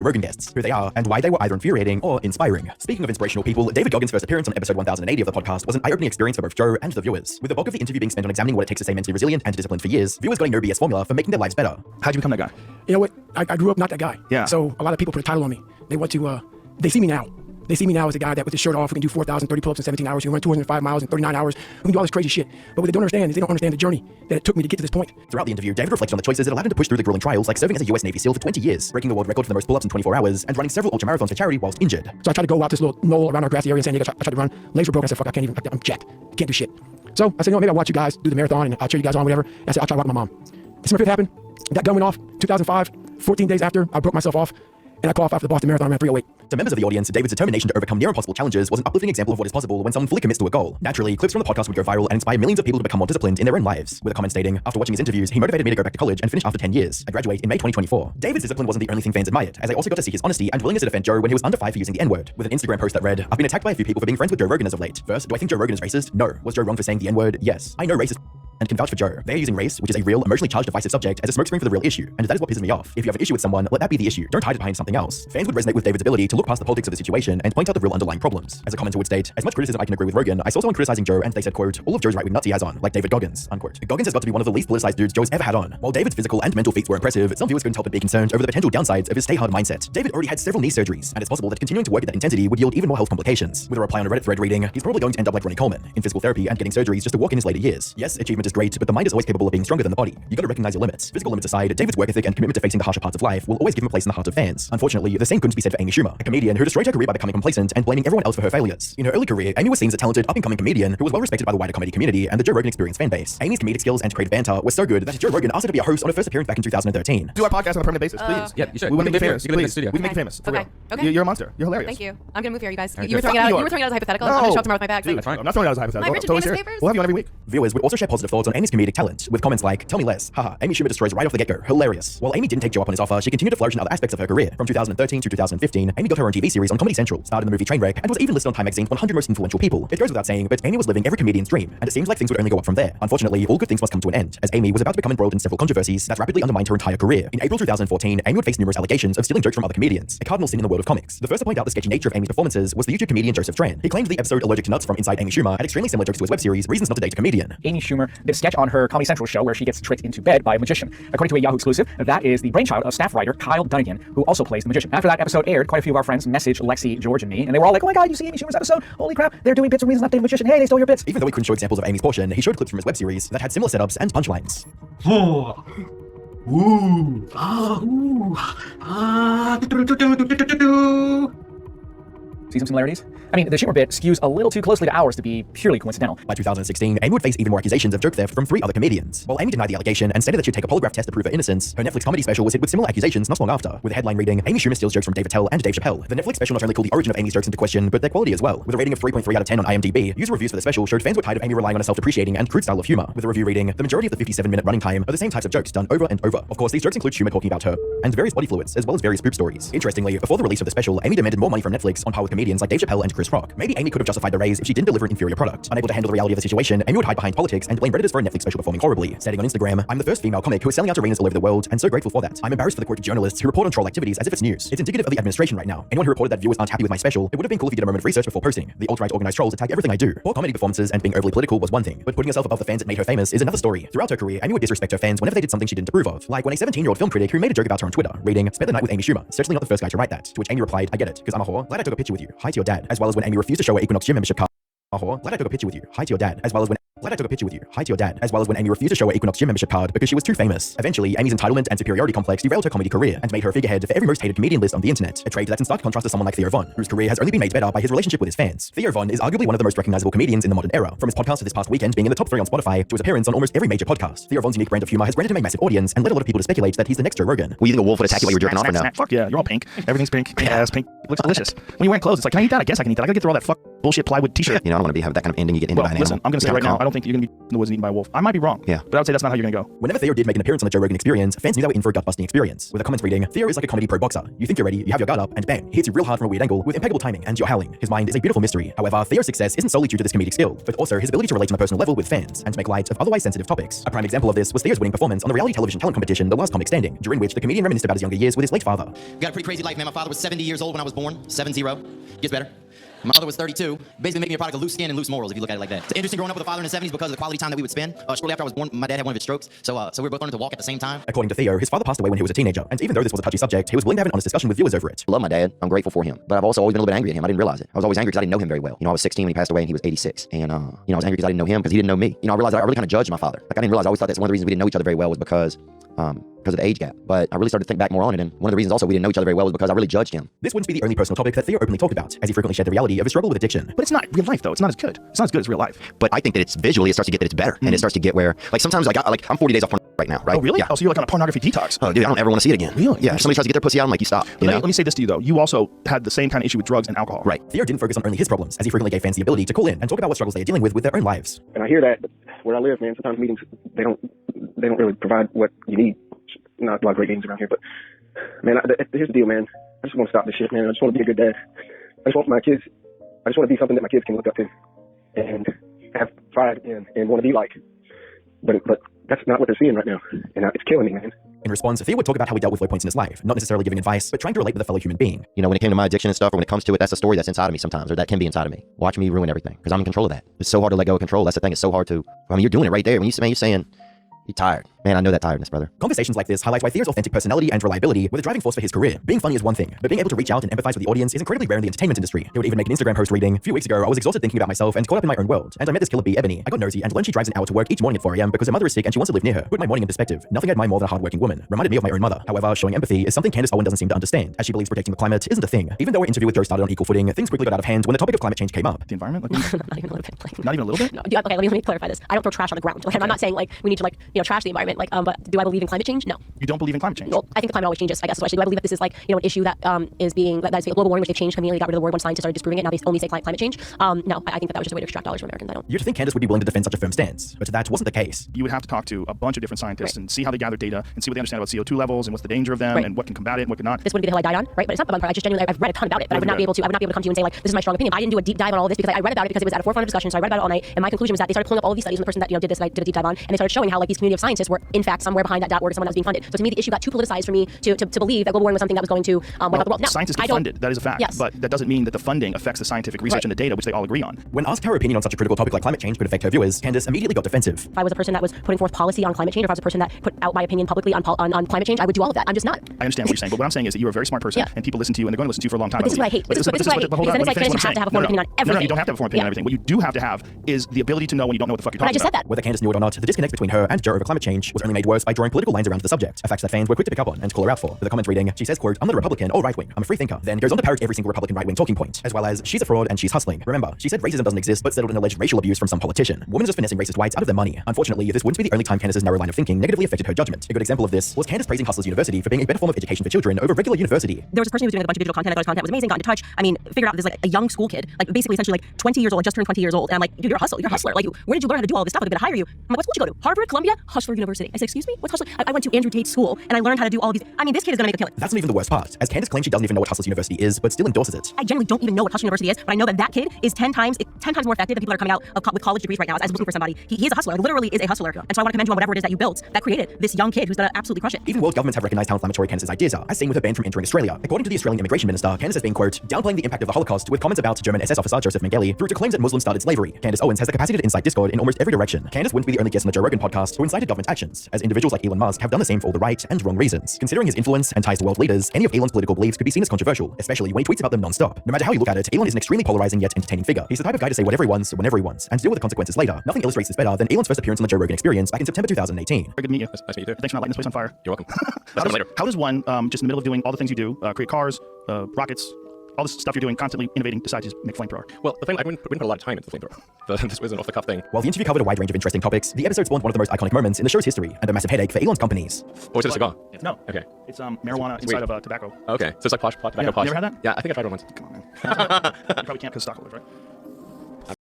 Rogan guests, who they are, and why they were either infuriating or inspiring. Speaking of inspirational people, David Goggins' first appearance on episode 1080 of the podcast was an eye-opening experience for both Joe and the viewers. With the bulk of the interview being spent on examining what it takes to stay mentally resilient and disciplined for years, viewers got a no BS formula for making their lives better. How'd you become that guy? You know what? I grew up not that guy. Yeah. So a lot of people put a title on me. They want to, they see me now. They see me now as a guy that with his shirt off, who can do 4,030 pull-ups in 17 hours, who can run 205 miles in 39 hours, who can do all this crazy shit. But what they don't understand is they don't understand the journey that it took me to get to this point. Throughout the interview, David reflected on the choices that allowed him to push through the grueling trials, like serving as a US Navy SEAL for 20 years, breaking the world record for the most pull-ups in 24 hours, and running several ultramarathons for charity whilst injured. So I tried to go out this little knoll around our grassy area in San Diego. I tried to run. Legs were broken. I said, fuck, I can't even, I'm jacked. Can't do shit. So I said, maybe I'll watch you guys do the marathon and I'll cheer you guys on, whatever. And I said, I'll try to walk with my mom. December 5th happened. That gun went off 2005. 14 days after, I broke myself off. And I qualified for the Boston Marathon around 3:08. To members of the audience, David's determination to overcome near-impossible challenges was an uplifting example of what is possible when someone fully commits to a goal. Naturally, clips from the podcast would go viral and inspire millions of people to become more disciplined in their own lives. With a comment stating, after watching his interviews, he motivated me to go back to college and finish after 10 years. I graduate in May 2024. David's discipline wasn't the only thing fans admired, as I also got to see his honesty and willingness to defend Joe when he was under fire for using the N-word. With an Instagram post that read, I've been attacked by a few people for being friends with Joe Rogan as of late. First, do I think Joe Rogan is racist? No. Was Joe wrong for saying the N-word? Yes. I know racist and can vouch for Joe. They're using race, which is a real, emotionally charged, divisive subject, as a smokescreen for the real issue, and that is what pisses me off. If you have an issue with someone, let that be the issue. Don't hide it behind something else. Fans would resonate with David's ability to look past the politics of the situation and point out the real underlying problems. As a commenter would state, as much criticism I can agree with Rogan, I saw someone criticizing Joe and they said, quote, all of Joe's right-wing nuts he has on, like David Goggins, unquote. Goggins has got to be one of the least politicized dudes Joe's ever had on. While David's physical and mental feats were impressive, some viewers couldn't help but be concerned over the potential downsides of his stay hard mindset. David already had several knee surgeries, and it's possible that continuing to work at that intensity would yield even more health complications. With a reply on a Reddit thread reading, he's probably going to end up like Ronnie Coleman, in physical therapy and getting surgeries just to walk in his later years. Yes, achievement is great, but the mind is always capable of being stronger than the body. You gotta recognize your limits. Physical limits aside, David's work ethic and commitment to facing the harsher parts of life will always give him a place in the heart of fans. Unfortunately, the same couldn't be said for Amy Schumer, a comedian who destroyed her career by becoming complacent and blaming everyone else for her failures. In her early career, Amy was seen as a talented, up-and-coming comedian who was well respected by the wider comedy community and the Joe Rogan Experience fan base. Amy's comedic skills and creative banter were so good that Joe Rogan asked her to be a host on her first appearance back in 2013. Do our podcast on a permanent basis, please. Yeah, you should. We want to make you live famous. here. You can live in the Please. studio. We can make you famous. For Okay. real. Okay. You're a monster. You're hilarious. Thank you. I'm gonna move here, you guys. Alright, You were good. throwing it out. Fuck You were throwing it out as a hypothetical. I'm gonna show up tomorrow with my bag. Dude, That's fine. I'm not throwing it out as a hypothetical. Am I I'm totally mentioning serious. famous We'll have you on every week. Viewers would also share positive thoughts on Amy's comedic talent, with comments like, tell me less, haha, Amy Schumer destroys right off the get-go, hilarious. While Amy didn't take Joe up on his offer, she continued to flourish in other aspects of her career. From 2013 to 2015, Amy got her own TV series on Comedy Central, starred in the movie Trainwreck, and was even listed on Time Magazine's 100 most influential people. It goes without saying, but Amy was living every comedian's dream, and it seems like things would only go up from there. Unfortunately, all good things must come to an end, as Amy was about to become embroiled in several controversies that rapidly undermined her entire career. In April 2014, Amy would face numerous allegations of stealing jokes from other comedians, a cardinal sin in the world of comics. The first to point out the sketchy nature of Amy's performances was the YouTube comedian Joseph Tran. He claimed the episode Allergic to Nuts from Inside Amy Schumer had extremely similar jokes to his web series, Reasons Not to Date a Comedian. Amy Schumer did a sketch on her Comedy Central show where she gets tricked into bed by a magician. According to a Yahoo exclusive, that is the brainchild of staff writer Kyle Dunnigan, who also plays the magician. After that episode aired, quite a few of our friends messaged Lexi, George, and me, and they were all like, oh my god, you see Amy Schumer's episode? Holy crap, they're doing bits from Reasons Not to Date a Magician. Hey, they stole your bits. Even though he couldn't show examples of Amy's portion, he showed clips from his web series that had similar setups and punchlines. See some similarities? I mean, the Schumer bit skews a little too closely to ours to be purely coincidental. By 2016, Amy would face even more accusations of joke theft from 3 other comedians. While Amy denied the allegation and stated that she'd take a polygraph test to prove her innocence, her Netflix comedy special was hit with similar accusations not long after, with a headline reading, Amy Schumer steals jokes from David Tell and Dave Chappelle. The Netflix special not only called the origin of Amy's jokes into question, but their quality as well. With a rating of 3.3 out of 10 on IMDb, user reviews for the special showed fans were tired of Amy relying on a self-depreciating and crude style of humor, with a review reading, the majority of the 57-minute running time are the same types of jokes done over and over. Of course, these jokes include Schumer talking about her and various body fluids, as well as various poop stories. Interestingly, before the release of the special, Amy demanded more money from Netflix on par with comedians like Dave Chappelle and Chris Rock. Maybe Amy could have justified the raise if she didn't deliver an inferior product. Unable to handle the reality of the situation, Amy would hide behind politics and blame Redditors for a Netflix special performing horribly, stating on Instagram, I'm the first female comic who is selling out arenas all over the world, and so grateful for that. I'm embarrassed for the quirky journalists who report on troll activities as if it's news. It's indicative of the administration right now. Anyone who reported that viewers aren't happy with my special, it would have been cool if you did a moment of research before posting. The alt-right organized trolls attack everything I do. Poor comedy performances and being overly political was one thing, but putting yourself above the fans that made her famous is another story. Throughout her career, Amy would disrespect her fans whenever they did something she didn't approve of, like when a 17-year-old film critic who made a joke about her on Twitter, reading, spent the night with Amy Schumer, certainly not the first guy to write that, to which Amy replied, I get it, because I'm a whore, glad I took a picture with you, hi to your dad, as well as when Amy refused to show her Equinox gym membership card. Glad I took a picture with you. Hi to your dad. As well as when Amy refused to show her Equinox gym membership card because she was too famous. Eventually, Amy's entitlement and superiority complex derailed her comedy career and made her a figurehead for every most hated comedian list on the internet. A trait that's in stark contrast to someone like Theo Von, whose career has only been made better by his relationship with his fans. Theo Von is arguably one of the most recognizable comedians in the modern era. From his podcast this past weekend being in the top 3 on Spotify to his appearance on almost every major podcast. Theo Von's unique brand of humor has granted him a massive audience and led a lot of people to speculate that he's the next Joe Rogan. Well, you think a wolf would attack you while you're jerking off or no? Fuck yeah, you're all pink. Everything's pink. Pink ass, pink. It looks delicious. When you're wearing clothes, it's like, can I eat that? I guess I can eat that. I gotta get through all that bullshit plywood t-shirt. You know, I don't want to have that kind of ending you get into by an Listen, animal. I'm gonna say right now, I don't don't think you're going to be in the woods and eaten by a wolf. I might be wrong. Yeah. But I would say that's not how you're going to go. Whenever Theo did make an appearance on the Joe Rogan Experience, fans knew they were in for a gut-busting experience, with the comments reading, Theo is like a comedy pro boxer. You think you're ready, you have your guard up, and bang, he hits you real hard from a weird angle with impeccable timing, and you're howling. His mind is a beautiful mystery. However, Theo's success isn't solely due to this comedic skill, but also his ability to relate on a personal level with fans, and to make light of otherwise sensitive topics. A prime example of this was Theo's winning performance on the reality television talent competition The Last Comic Standing, during which the comedian reminisced about his younger years with his late father. Got a pretty crazy life, man. My father was 70 years old when I was born. 7-0. Gets better. My mother was 32. Basically making me a product of loose skin and loose morals, if you look at it like that. It's interesting growing up with a father in the 70s because of the quality time that we would spend. Shortly after I was born, my dad had one of his strokes, so we were both learning to walk at the same time. According to Theo, his father passed away when he was a teenager, and even though this was a touchy subject, he was willing to have an honest discussion with viewers over it. I love my dad. I'm grateful for him. But I've also always been a little bit angry at him. I didn't realize it. I was always angry because I didn't know him very well. I was 16 when he passed away and he was 86. And, I was angry because I didn't know him because he didn't know me. I realized that I really kind of judged my father. Like, I didn't realize, I always thought that's one of the reasons we didn't know each other very well was because of the age gap. But I really started to think back more on it, and one of the reasons also we didn't know each other very well was because I really judged him. This wouldn't be the only personal topic that Theo openly talked about, as he frequently shared the reality of his struggle with addiction. But it's not real life, though. It's not as good. It's not as good as real life. But I think that it's visually, it starts to get that it's better. And it starts to get where, like, sometimes, I'm 40 days off porn right now, right? Oh, really? Yeah. Oh, so you're like on a pornography detox. Oh, dude, I don't ever want to see it again. Really? Yeah. If somebody tries to get their pussy out, I'm like, you stop. Let me say this to you, though. You also had the same kind of issue with drugs and alcohol. Right. Theo didn't focus on only his problems, as he frequently gave fans the ability to call in and talk about what struggles they are dealing with their own lives. And I hear that, but where I live, man, sometimes meetings, they don't really provide what you need. Not a lot of great games around here, but man, here's the deal, man. I just want to stop this shit, man. I just want to be a good dad. I just want to be something that my kids can look up to and have pride in and want to be like. But that's not what they're seeing right now, and it's killing me, man. In response, Theo would talk about how he dealt with low points in his life, not necessarily giving advice, but trying to relate with a fellow human being. When it came to my addiction and stuff, or when it comes to it, that's a story that's inside of me sometimes, or that can be inside of me. Watch me ruin everything, because I'm in control of that. It's so hard to let go of control. That's the thing. It's so hard to. You're doing it right there. When you're saying. You're tired. Man, I know that tiredness, brother. Conversations like this highlight why Theo's authentic personality and reliability were the driving force for his career. Being funny is one thing, but being able to reach out and empathize with the audience is incredibly rare in the entertainment industry. He would even make an Instagram post reading, "A few weeks ago, I was exhausted thinking about myself and caught up in my own world. And I met this killer bee, Ebony. I got nosy and learned she drives an hour to work each morning at 4 a.m. because her mother is sick and she wants to live near her. Put my morning in perspective. Nothing I admire more than a hardworking woman. Reminded me of my own mother. However, showing empathy is something Candace Owen doesn't seem to understand, as she believes protecting the climate isn't a thing. Even though our interview with Joe started on equal footing, things quickly got out of hand when the topic of climate change came up. The environment? Not even a little bit. Not even a little bit? No, okay, let me clarify this. I don't throw trash on the ground. I'm not saying we need to trash the environment. But do I believe in climate change? No. You don't believe in climate change? Well, I think the climate always changes. I guess. Do I believe that this is an issue that is global warming, which they've changed conveniently, got rid of the word when scientists started disproving it. Now they only say climate change. No, I think that was just a way to extract dollars from Americans. I don't. You'd think Candace would be willing to defend such a firm stance, but that wasn't the case. You would have to talk to a bunch of different scientists Right. and see how they gather data and see what they understand about CO2 levels and what's the danger of them Right. and what can combat it and what cannot. This wouldn't be the hill I died on, right? But it's not the fun part. I just genuinely, I've read a ton about it, but I would not be able to come to you and say this is my strong opinion. I didn't do a deep dive on all of this because I read about it because it was at a forefront of discussion. So I read about it all night, and my conclusion was that they started pulling up all of these studies from the person that did this, that I did a deep dive on, and they started showing how these community of scientists were in fact somewhere behind that .org, someone that was being funded. So to me, the issue got too politicized for me to believe that global warming was something that was going to wipe out the world. Now, scientists get funded. That is a fact. Yes. But that doesn't mean that the funding affects the scientific research Right. and the data, which they all agree on. When asked how her opinion on such a critical topic like climate change could affect her viewers, Candace immediately got defensive. If I was a person that was putting forth policy on climate change, or if I was a person that put out my opinion publicly on climate change, I would do all of that. I'm just not. I understand what you're saying, but what I'm saying is that you're a very smart person, Yeah. and people listen to you, and they're going to listen to you for a long time. But this is what I hate. This is what I hate. Hold on, Because let me finish you what I'm have to have a saying. formal opinion on No, everything. you don't have to have a formal opinion on everything. What you do have to have is the ability to know when you don't know what the fuck you're But I talking just said about. that. Whether Candace knew it or not, the disconnect between her and Joe over climate change was only made worse by drawing political lines around the subject, a fact that fans were quick to pick up on and call her out for. With the comments reading, she says, quote, "I'm not a Republican or right-wing, I'm a free thinker," then goes on to parrot every single Republican right-wing talking point, as well as, "She's a fraud and she's hustling." Remember, she said racism doesn't exist, but settled in alleged racial abuse from some politician. Women just finessing racist whites out of their money. Unfortunately, this wouldn't be the only time Candace's narrow line of thinking negatively affected her judgment. A good example of this was Candace praising Hustlers University for being a better form of education for children over regular university. There was a person who was doing a bunch of digital content. I thought his content was amazing. Got into touch. I mean, figured out this a young school kid, basically essentially 20 years old, just turned 20 years old. And I'm like, dude, you're a hustler. You're a hustler. Where did you learn how to do all this stuff? I'm gonna hire you. I'm like, what school did you go to? Harvard, Columbia, Hustler University. I said, excuse me, what's Hustler? I went to Andrew Tate's school and I learned how to do all of these. I mean, this kid is gonna make a killing. That's not even the worst part, as Candace claims she doesn't even know what Hustlers University is, but still endorses it. I generally don't even know what Hustler University is, but I know that kid is 10 times more effective than people that are coming out with college degrees right now as looking for somebody. He is a hustler, literally is a hustler. And so I want to commend you on whatever it is that you built that created this young kid who's gonna absolutely crush it. Even world governments have recognized how inflammatory Candace's ideas are, as seen with her ban from entering Australia. According to the Australian immigration minister, Candace has been, quote, downplaying the impact of the Holocaust with comments about German SS officer Joseph Mengele through to claims that Muslims started slavery. Candace Owens has the capacity to incite discord in almost every direction. Candace wouldn't be the only guest on the Joe Rogan podcast who incited government actions, as individuals like Elon Musk have done the same for all the right and wrong reasons. Considering his influence and ties to world leaders, any of Elon's political beliefs could be seen as controversial, especially when he tweets about them non-stop. No matter how you look at it, Elon is an extremely polarizing yet entertaining figure. He's the type of guy to say whatever he wants, whenever he wants, and deal with the consequences later. Nothing illustrates this better than Elon's first appearance on the Joe Rogan Experience back in September 2018. Very good to meet you. Nice to meet you too. Thanks for not lighting this place on fire. You're welcome. Later. How does one, just in the middle of doing all the things you do, create cars, rockets, all this stuff you're doing, constantly innovating, decide to just make flamethrower? Well, the thing, I wouldn't put a lot of time into the flamethrower. This was an off-the-cuff thing. While the interview covered a wide range of interesting topics, the episode spawned one of the most iconic moments in the show's history, and a massive headache for Elon's companies. Oh, is it a cigar? No. Okay. It's marijuana inside of tobacco. Okay, so it's like pot tobacco Yeah, posh. you ever had that? Yeah, I think I tried it once. Come on, man. You probably can't because stockholders, right?